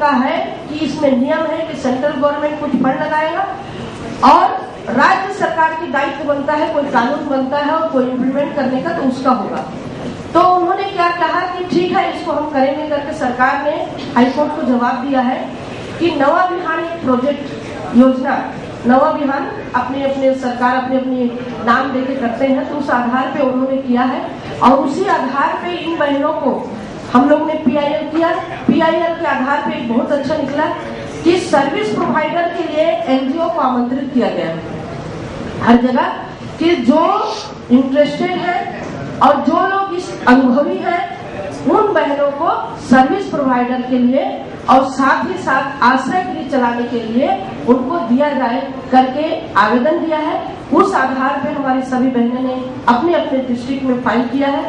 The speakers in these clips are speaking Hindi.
का है कि इसमें नियम है कि सेंट्रल गवर्नमेंट कुछ फंड लगाएगा और राज्य सरकार की दायित्व बनता है, कोई कानून बनता है और कोई इम्प्लीमेंट करने का तो उसका होगा। तो उन्होंने क्या कहा कि ठीक है इसको हम करेंगे करके सरकार ने हाईकोर्ट को जवाब दिया है कि नवा बिहान एक प्रोजेक्ट योजना, नवा बिहान अपने अपने सरकार अपने अपने नाम देके करते हैं, तो उस आधार पे उन्होंने किया है और उसी आधार पे इन बहनों को हम लोग ने PIL किया। PIL के आधार पे एक बहुत अच्छा निकला कि सर्विस प्रोवाइडर के लिए NGO को आमंत्रित किया गया हर जगह कि जो इंटरेस्टेड है और जो लोग इस अनुभवी हैं उन बहनों को सर्विस प्रोवाइडर के लिए और साथ ही साथ आश्रय गृह चलाने के लिए उनको दिया जाए करके आवेदन दिया है। उस आधार पर हमारी सभी बहनों ने अपने अपने डिस्ट्रिक्ट में फाइल किया है,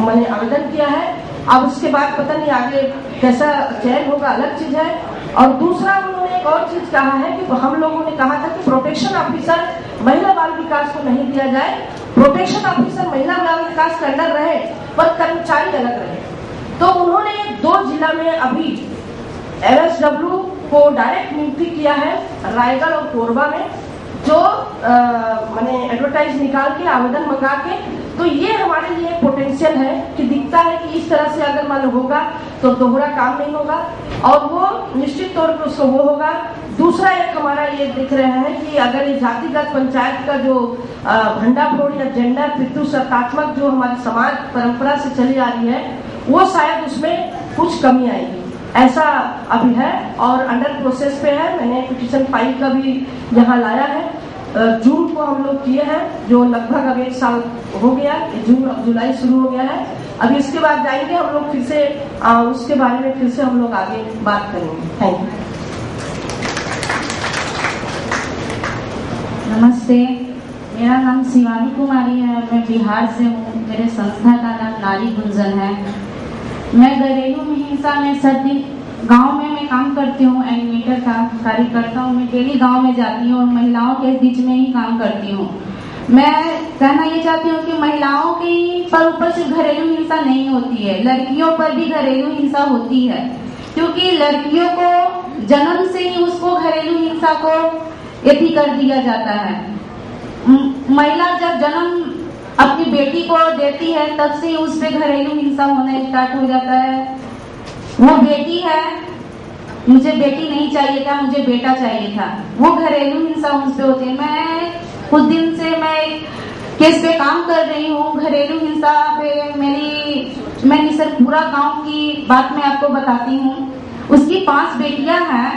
मैंने आवेदन किया है। अब उसके बाद पता नहीं आगे कैसा चयन होगा, अलग चीज है। और दूसरा उन्होंने एक और चीज कहा है कि हम लोगों ने कहा था कि प्रोटेक्शन ऑफिसर महिला बाल विकास को नहीं दिया जाए, प्रोटेक्शन ऑफिसर महिला बाल विकास का अंडर रहे पर कर्मचारी अलग रहे। तो उन्होंने 2 जिला में अभी LSW को डायरेक्ट नियुक्ति किया है, रायगढ़ और कोरबा में, जो मैंने एडवर्टाइज निकाल के आवेदन मंगा के। तो ये हमारे लिए पोटेंशियल है कि दिखता है कि इस तरह से अगर मान होगा तो दोहरा काम नहीं होगा और वो निश्चित तौर पर उसको वो होगा। दूसरा एक हमारा ये दिख रहा है कि अगर ये जातिगत पंचायत का जो भंडाफोड़ या जेंडर पितृसत्तात्मक जो हमारी समाज परंपरा से चली आ रही है, वो शायद उसमें कुछ कमी आएगी, ऐसा अभी है और अंडर प्रोसेस पे है। मैंने पिटीशन फाइल का भी यहाँ लाया है, जून को हम लोग किए हैं, जो लगभग अब 1 साल हो गया, जून जुलाई शुरू हो गया है। अभी इसके बाद जाएंगे हम लोग फिर से उसके बारे में फिर से हम लोग आगे बात करेंगे। Thank you. नमस्ते, मेरा नाम शिवानी कुमारी है, मैं बिहार से हूँ। मेरे संस्था का नाम नारी गुंजन है। मैं घरेलू हिंसा में सर्दी गांव में मैं काम करती हूँ, एनिमेटर का कार्य करता हूँ। मैं डेली गांव में जाती हूँ और महिलाओं के बीच में ही काम करती हूँ। मैं कहना ये चाहती हूँ कि महिलाओं की पर ऊपर सिर्फ घरेलू हिंसा नहीं होती है, लड़कियों पर भी घरेलू हिंसा होती है, क्योंकि लड़कियों को जन्म से ही उसको घरेलू हिंसा को यति कर दिया जाता है। महिला जब जन्म अपनी बेटी को देती है तब से उस पे घरेलू हिंसा होना स्टार्ट हो जाता है। वो बेटी है, मुझे बेटी नहीं चाहिए था, मुझे बेटा चाहिए था, वो घरेलू हिंसा उस पे होती है। मैं कुछ दिन से मैं केस पे काम कर रही हूँ घरेलू हिंसा पे। मैंने सर पूरा गांव की बात मैं आपको बताती हूँ। उसकी 5 बेटियां हैं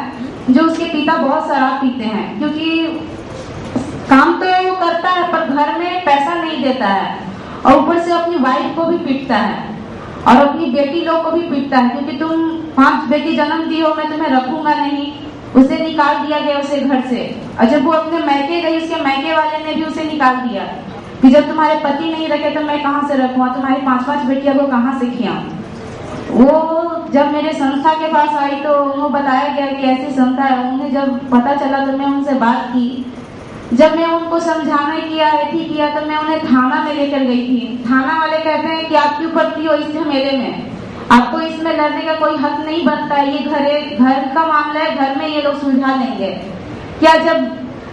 जो उसके पिता बहुत शराब पीते हैं, क्योंकि काम तो वो करता है पर घर में पैसा नहीं देता है और ऊपर से अपनी वाइफ को भी पीटता है और अपनी बेटी लोग को भी पीटता है, क्योंकि तुम 5 बेटी जन्म दी हो, मैं तुम्हें रखूंगा नहीं। उसे निकाल दिया गया उसे घर से, और जब वो अपने मैके गई उसके मैके वाले ने भी उसे निकाल दिया कि जब तुम्हारे पति नहीं रखे तो मैं कहाँ से रखूंगा, तुम्हारी 5-5 बेटियां को कहाँ से खिलाऊं। वो जब मेरे संस्था के पास आई तो उन्हें बताया गया कि ऐसी संस्था है। उन्हें जब पता चला तो मैं उनसे बात की। जब मैं उनको समझाना किया किया तो मैं उन्हें थाना में लेकर गई थी। थाना वाले कहते हैं कि आप क्यों पड़ती हो इस झमेले में, आपको इसमें लड़ने का कोई हक नहीं बनता है, ये घर का मामला है, घर में ये लोग सुलझा लेंगे। क्या जब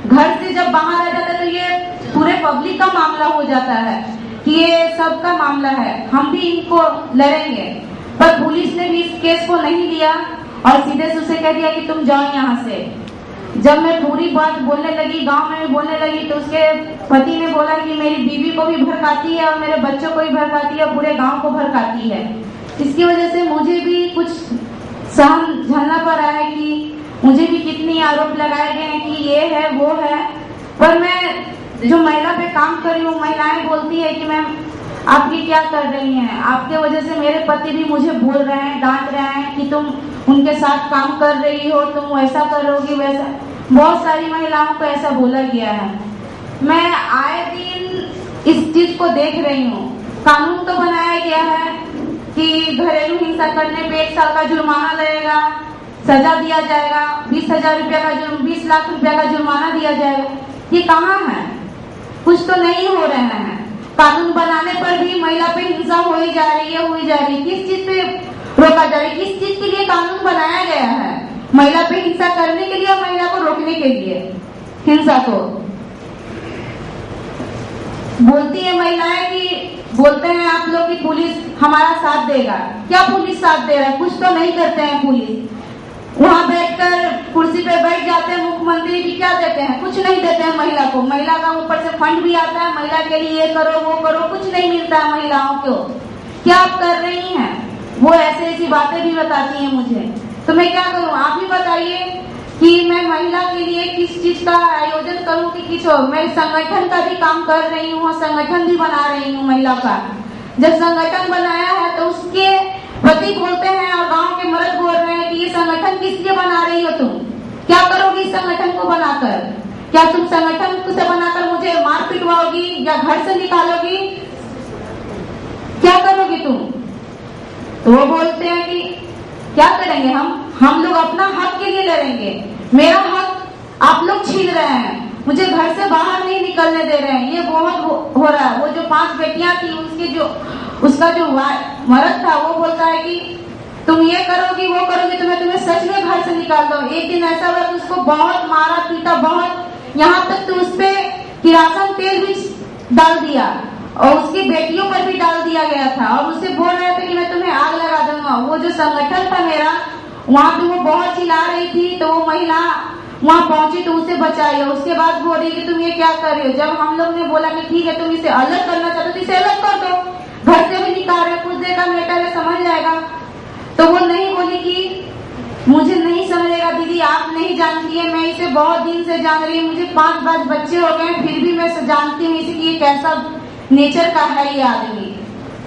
घर से जब बाहर आ जाता है तो ये पूरे पब्लिक का मामला हो जाता है कि ये सबका मामला है, हम भी इनको लड़ेंगे। पर पुलिस ने भी इस केस को नहीं लिया और सीधे से उसे कह दिया कि तुम जाओ यहाँ से। जब मैं पूरी बात बोलने लगी, गांव में बोलने लगी, तो उसके पति ने बोला कि मेरी बीवी को भी भड़काती है और मेरे बच्चों को भी भड़काती है और पूरे गांव को भड़काती है। इसकी वजह से मुझे भी कुछ सहन झेलना पड़ा है कि मुझे भी कितनी आरोप लगाए गए हैं कि ये है वो है। पर मैं जो महिला पे काम कर रही हूँ, महिलाएं बोलती है कि मैम आप ये क्या कर रही हैं, आपके वजह से मेरे पति भी मुझे बोल रहे हैं, डांट रहे हैं कि तुम उनके साथ काम कर रही हो, तुम ऐसा करोगी वैसा। बहुत सारी महिलाओं को ऐसा बोला गया है। मैं आए दिन इस चीज को देख रही हूँ। कानून तो बनाया गया है कि घरेलू हिंसा करने पे 1 साल का जुर्माना लगेगा, सजा दिया जाएगा, 20,000 रुपया का 20 लाख रुपया का जुर्माना दिया जाएगा। ये कहाँ है? कुछ तो नहीं हो रहे हैं। कानून बनाने पर भी महिला पे हिंसा हो ही जा रही है, किस चीज पे रोका जाए। किस चीज के लिए कानून बनाया गया है? महिला पे हिंसा करने के लिए और महिला को रोकने के लिए। हिंसा को बोलती है महिलाएं कि बोलते हैं आप लोग कि पुलिस हमारा साथ देगा। क्या पुलिस साथ दे रहा है? कुछ तो नहीं करते हैं पुलिस। वहां बैठकर कुर्सी पे बैठ जाते हैं मुख्यमंत्री जी, क्या देते हैं? कुछ नहीं देते हैं महिला को। महिला का ऊपर से फंड भी आता है, महिला के लिए ये करो वो करो, कुछ नहीं मिलता है महिलाओं को। क्या आप कर रही हैं? वो ऐसे ऐसी बातें भी बताती हैं मुझे, तो मैं क्या करूं? आप ही बताइए कि मैं महिला के लिए किस चीज का आयोजन करूं कि किस हो। मैं संगठन का भी काम कर रही हूँ, संगठन भी बना रही हूँ महिला का। जब संगठन बनाया है तो उसके पति बोलते हैं और गांव के मर्द बोल रहे हैं कि ये संगठन किस लिए बना रही हो तुम? क्या करोगी संगठन को बनाकर? क्या तुम संगठन से बनाकर मुझे मार पिटवाओगी या घर से निकालोगी? क्या करोगी तुम? तो वो बोलते हैं कि क्या करेंगे हम लोग अपना हक के लिए लड़ेंगे। मेरा हक आप लोग छीन रहे हैं, मुझे घर से बाहर नहीं निकलने दे रहे हैं। ये बहुत हो रहा है। वो जो 5 बेटियां थी उसका जो मर्द था वो बोलता है कि तुम ये करोगी वो करोगी तो मैं तुम्हें सच में घर से निकाल दूं। एक दिन ऐसा हुआ कि उसको बहुत मारा पीटा, बहुत, यहाँ तक तो उस पे किरासन तेल भी डाल दिया और उसकी बेटियों पर भी डाल दिया गया था और उससे बोल रहे थे कि मैं तुम्हें आग लगा दूंगा। वो जो संगठन था मेरा, वहां पे वो बहुत चिल्ला रही थी तो वो महिला वहां पहुंची तो उसे बचाई। उसके बाद बोल रही कि तुम ये क्या कर रही हो? जब हम लोग ने बोला कि ठीक है तुम इसे अलग करना चाहते हो तो इसे अलग कर दो, घर से भी निकाल रहे, कुछ देर का मैटर है, समझ जाएगा। तो वो नहीं बोली कि मुझे नहीं समझेगा दीदी, आप नहीं जानती है, मैं इसे बहुत दिन से जान रही हूँ, मुझे 5 बच्चे हो गए फिर भी मैं जानती हूँ इसे कि ये कैसा नेचर का है ये आदमी।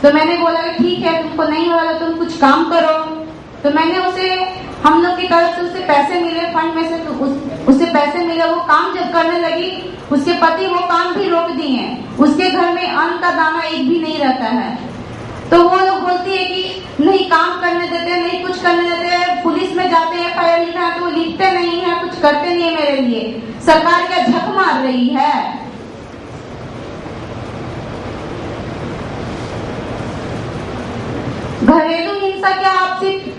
तो मैंने बोला कि ठीक है तुमको नहीं हो रहा तुम कुछ काम करो। तो मैंने उसे, हम लोग की तरफ से उसे पैसे मिले फंड में से, तो उसे पैसे मिले। वो काम जब करने लगी उसके पति वो काम भी रोक दिए। उसके घर में अन्न का दाना एक भी नहीं रहता है। तो वो लोग बोलती है कि नहीं काम करने देते, नहीं कुछ करने देते। पुलिस में जाते हैं FIR लिखना तो वो लिखते नहीं है, कुछ करते नहीं है मेरे लिए। सरकार क्या झक मार रही है? घरेलू हिंसा क्या आप सिर्फ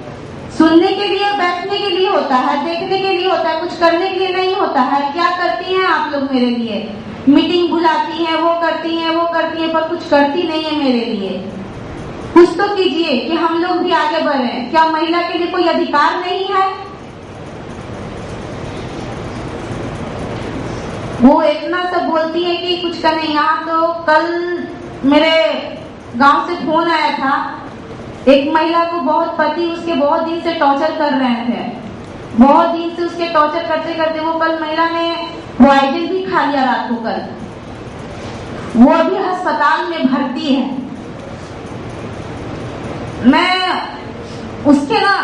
सुनने के लिए, बैठने के लिए होता है, देखने के लिए होता है, कुछ करने के लिए नहीं होता है? क्या करती हैं आप लोग मेरे लिए? मीटिंग बुलाती हैं, वो करती हैं, वो करती हैं, पर कुछ करती नहीं है मेरे लिए। कुछ तो कीजिए कि हम लोग भी आगे बढ़े। क्या महिला के लिए कोई अधिकार नहीं है? वो इतना सब बोलती है कि कुछ का नहीं। यहाँ तो कल मेरे गांव से फोन आया था, एक महिला को बहुत पति उसके बहुत दिन से टॉर्चर कर रहे थे, बहुत दिन से उसके टॉर्चर करते करते वो कल महिला ने पॉइजन भी खा लिया रात को। कल वो अभी अस्पताल में भर्ती है। मैं उसके ना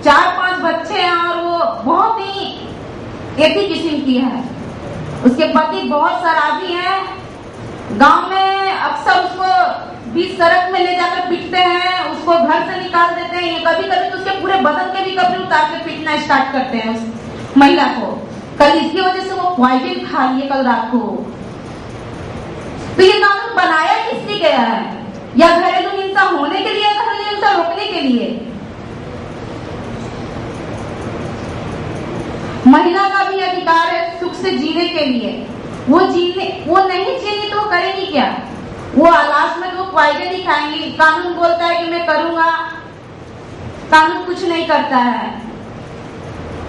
4-5 बच्चे हैं और वो बहुत ही एक ही किस्म की है। उसके पति बहुत शराबी हैं। गांव में अक्सर उसको बीच सड़क में ले जाकर पीटते हैं, उसको घर से निकाल देते हैं। ये कभी कभी तो उसके पूरे बदन के भी कपड़े उतार के पीटना स्टार्ट करते हैं उस महिला को। कल इसकी वजह से वो पॉइजन खा लिए कल रात को। तो ये कानून बनाया किस लिए गया है? या घरेलू हिंसा होने के लिए या घरेलू हिंसा रोकने के लिए? महिला का भी अधिकार है सुख से जीने के लिए। वो नहीं जीनी तो वो करेगी क्या? वो लास्ट में तो पॉइजन ही खाएंगी। कानून बोलता है कि मैं करूंगा, कानून कुछ नहीं करता है।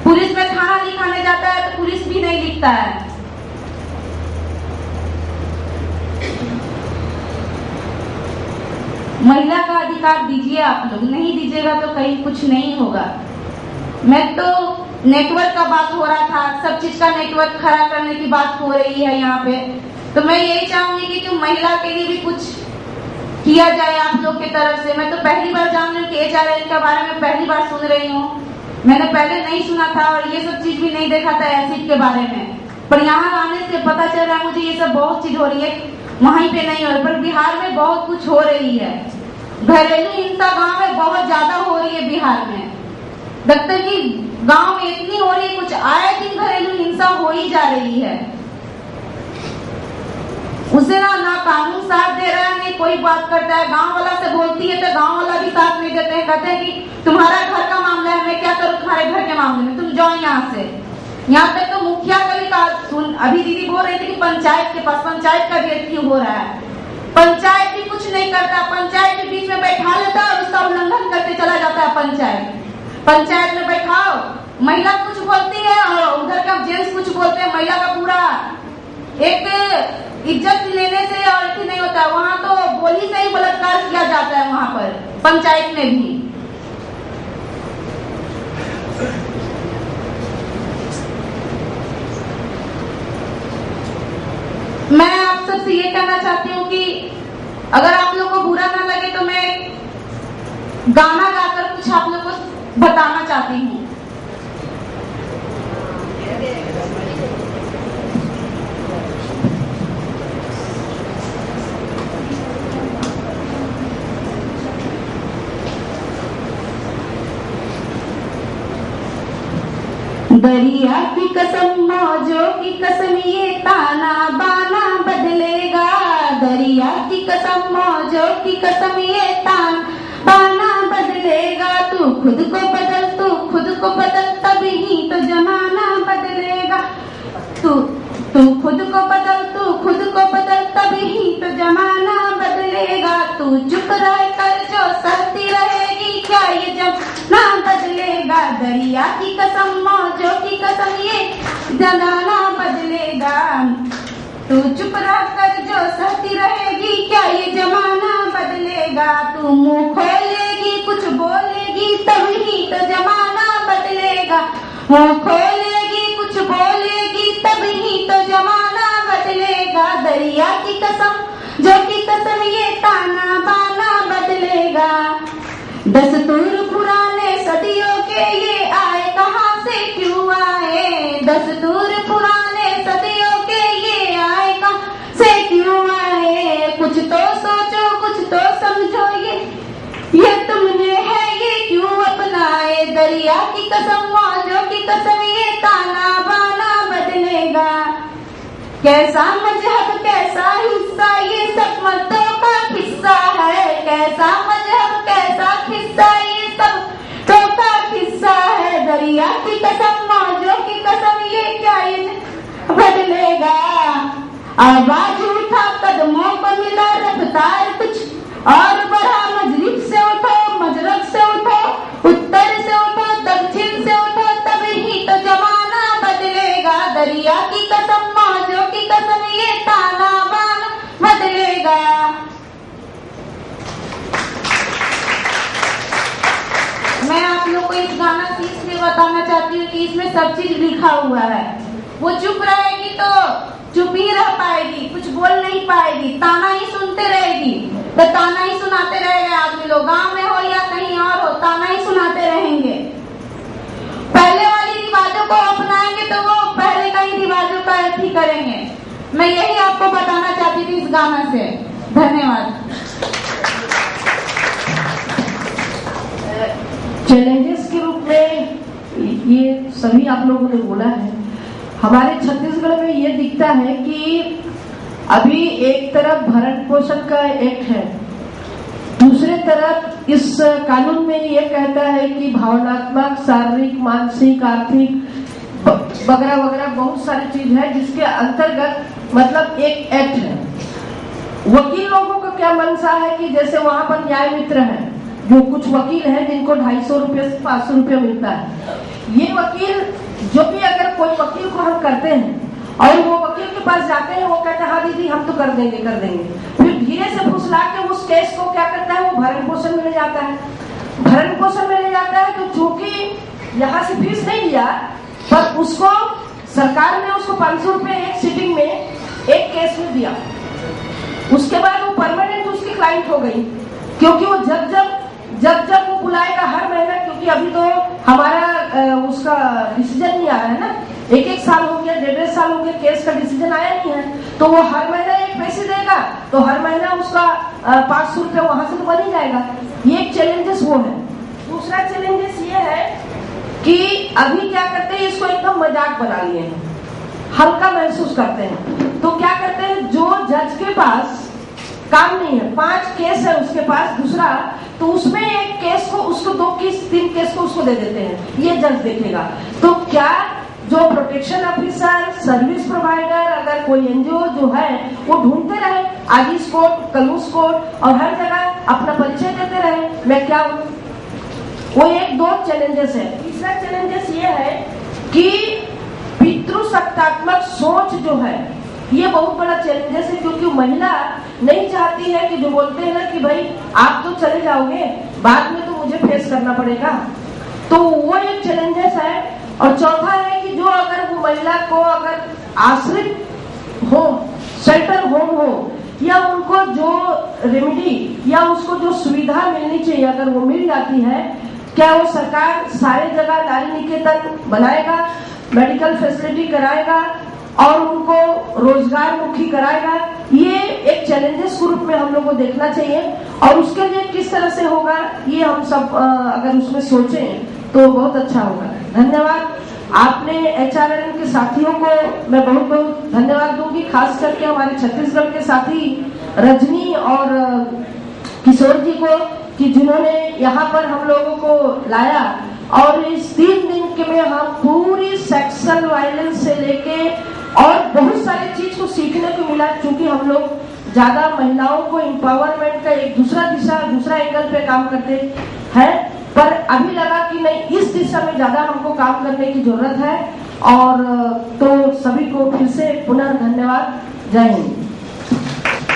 पुलिस में थाना लिखाने जाता है तो पुलिस भी नहीं लिखता है। महिला का अधिकार दीजिए आप लोग, नहीं दीजिएगा तो कहीं कुछ नहीं होगा। मैं तो नेटवर्क का बात हो रहा था, सब चीज का नेटवर्क खड़ा करने की बात हो रही है यहाँ पे। तो मैं यही चाहूंगी कि तुम महिला के लिए भी कुछ किया जाए आप लोग की तरफ से। मैं तो पहली बार जान रही हूँ कि HRL के बारे में पहली बार सुन रही हूँ। मैंने पहले नहीं सुना था और ये सब चीज भी नहीं देखा था एसिड के बारे में, पर यहाँ आने से पता चल रहा है मुझे ये सब बहुत चीज हो रही है। वहीं पे नहीं हो रही, पर बिहार में बहुत कुछ हो रही है। घरेलू हिंसा गांव में बहुत ज्यादा हो रही है बिहार में। लगता है कि गांव में इतनी हो रही है, कुछ आए दिन घरेलू हिंसा हो ही जा रही है। उसे ना कानून साथ दे रहा है, नहीं कोई बात करता है। गांव वाला से बोलती है तो गांव वाला भी साथ नहीं देते हैं, कहते हैं कि तुम्हारा घर का मामला है, मैं क्या करूं तुम्हारे घर के मामले में, तुम जाओ यहाँ से। यहाँ तक तो मुखिया का भी सुन, अभी दीदी बोल रही थी कि पंचायत के पास, पंचायत का रेस्क्यू हो रहा है, पंचायत भी कुछ नहीं करता, पंचायत के बीच में बैठा लेता है और उसका उल्लंघन करके चला जाता है। पंचायत में बैठाओ, महिला कुछ बोलती है और उधर का जेंट्स कुछ बोलते हैं, महिला का पूरा एक इज्जत लेने से और नहीं होता है। वहाँ तो बोली से ही बलात्कार किया जाता है, वहाँ पर पंचायत में भी। मैं आप सबसे ये कहना चाहती हूँ कि अगर आप लोग को बुरा ना लगे तो मैं गाना गाकर कुछ आप लोग को बताना चाहती हूँ। दरिया की कसम मौजों की कसम ये ताना बाना बदलेगा, दरिया की कसम मौजों की कसम ये ताना बाना बदलेगा। तू खुद को बदल, तू खुद को बदल, तभी तो जमाना बदलेगा। तू खुद को बदल, तू खुद को बदल, तभी तो जमाना बदलेगा। तू चुप रह कर जो सहती रहेगी, क्या ये जमाना बदलेगा। दरिया की कसम मौजों की कसम ये जमाना बदलेगा। तू चुप रह कर जो सहती रहेगी, क्या ये जमाना बदलेगा। तू मुंह खोलेगी कुछ बोलेगी, तभी तो जमाना बदलेगा। मुंह खोलेगी कुछ बोलेगी, तभी तो जमाना बदलेगा। दरिया की कसम जो की कसम ये ताना बाना बदलेगा। दस्तूर पुराने सदियों के ये आए कहाँ से क्यों आए, दस्तूर पुराने सदियों के ये आए कहाँ से क्यों आए। कुछ तो सोचो कुछ तो समझो, ये तुमने है ये क्यों अपनाए। दरिया की कसम मौजों की कसम ये ताना बाना बदलेगा। कैसा मजहब कैसा हिस्सा ये सब मर्दों का किस्सा है। कैसा मजहब कैसा किस्सा ये सब तो का किस्सा है। दरिया की कसम मौजों की कसम ये क्या ये बदलेगा। आवाज उठा कदमों को मिला रफ्तार कुछ और बढ़ा, मजरिब से उठो मजरब से उठो, उत्तर से उठो दक्षिण से उठो, तभी तो जमाना बदलेगा। दरिया की कसम मौजों की कसम ये ताना बाना बदलेगा। मैं आप लोग को इस गाना से इसलिए बताना चाहती हूँ कि इसमें सब चीज लिखा हुआ है। वो चुप रहेगी तो चुप ही रह पाएगी, कुछ बोल नहीं पाएगी, ताना ही सुनते रहेगी तो ताना ही सुनाते रहेंगे आदमी लोग, गांव में हो या कहीं और हो, ताना ही सुनाते रहेंगे। पहले वाली रिवाजों को अपनाएंगे तो वो पहले का ही रिवाजों का ही करेंगे। मैं यही आपको बताना चाहती थी इस गाना से। धन्यवाद। चैलेंजेस के रूप में ये सभी आप लोगों ने बोला है। हमारे छत्तीसगढ़ में ये दिखता है कि अभी एक तरफ भरण पोषण का एक्ट है, दूसरे तरफ इस कानून में ये कहता है कि भावनात्मक शारीरिक मानसिक आर्थिक वगैरह वगैरह बहुत सारी चीज है जिसके अंतर्गत मतलब एक एक्ट है। वकील लोगों का क्या मंशा है कि जैसे वहां पर न्याय मित्र है, जो कुछ वकील हैं जिनको 250 रुपये से 500 रुपये मिलता है। ये वकील जो भी अगर कोई वकील को हम करते हैं और वो वकील के पास जाते हैं, वो कहते हैं हाँ दीदी हम तो कर देंगे फिर धीरे से फुसला के उस केस को क्या करता है, वो भरण पोषण में ले जाता है। भरण पोषण में ले जाता है तो चूंकि यहाँ से फीस नहीं लिया, पर उसको सरकार ने उसको 500 रुपये एक सिटिंग में एक केस में दिया। उसके बाद वो परमानेंट उसकी क्लाइंट हो गई, क्योंकि वो जब वो बुलाएगा हर महीना, क्योंकि अभी तो हमारा उसका डिसीजन नहीं आया है ना, एक साल हो गया, 1.5 साल हो गया, केस का डिसीजन आया नहीं है, तो वो हर महीना एक पैसे देगा तो हर महीना उसका 500 रुपये वहां से तो बन ही जाएगा। ये एक चैलेंजेस वो है। दूसरा चैलेंजेस ये है कि अभी क्या करते हैं, इसको एकदम मजाक बना लिए हैं, हल्का महसूस करते हैं, तो क्या करते हैं, जो जज के पास काम नहीं है, 5 केस है उसके पास, दूसरा तो उसमें एक केस को उसको 2 केस 3 केस को उसको दे देते हैं, ये जज देखेगा। तो क्या जो प्रोटेक्शन ऑफिसर, सर्विस प्रोवाइडर, अगर कोई एनजीओ जो है वो ढूंढते रहे आज इस कोर्ट कल उस कोर्ट और हर जगह अपना परिचय देते रहे मैं क्या हूँ, वो एक 2 चैलेंजेस है। तीसरा चैलेंजेस ये है कि पितृसत्तात्मक सोच जो है ये बहुत बड़ा चैलेंजेस है, क्योंकि महिला नहीं चाहती है कि जो बोलते हैं ना कि भाई आप तो चले जाओगे बाद में तो मुझे फेस करना पड़ेगा, तो वो एक चैलेंजेस है। और चौथा है कि जो अगर वो महिला को अगर आश्रित होम, शेल्टर होम हो या उनको जो रेमेडी या उसको जो सुविधा मिलनी चाहिए अगर वो मिल जाती है, क्या वो सरकार सारे जगह नारी निकेतन बनाएगा, मेडिकल फैसिलिटी कराएगा और उनको रोजगार मुखी कराएगा? ये एक चैलेंजेस के रूप में हम लोग को देखना चाहिए और उसके लिए किस तरह से होगा ये हम सब अगर उसमें सोचें तो बहुत अच्छा होगा। धन्यवाद। आपने HRN के साथियों को मैं बहुत बहुत धन्यवाद दूंगी, खास करके हमारे छत्तीसगढ़ के साथी रजनी और किशोर जी को कि जिन्होंने यहाँ पर हम लोगों को लाया और इस 3 दिन के में हम पूरी सेक्सुअल वायलेंस से लेके और बहुत सारी चीज को सीखने को मिला, क्योंकि हम लोग ज्यादा महिलाओं को एम्पावरमेंट का एक दूसरा दिशा दूसरा एंगल पे काम करते हैं, पर अभी लगा कि नहीं इस दिशा में ज्यादा हमको काम करने की जरूरत है। और तो सभी को फिर से पुनः धन्यवाद। जय हिंद।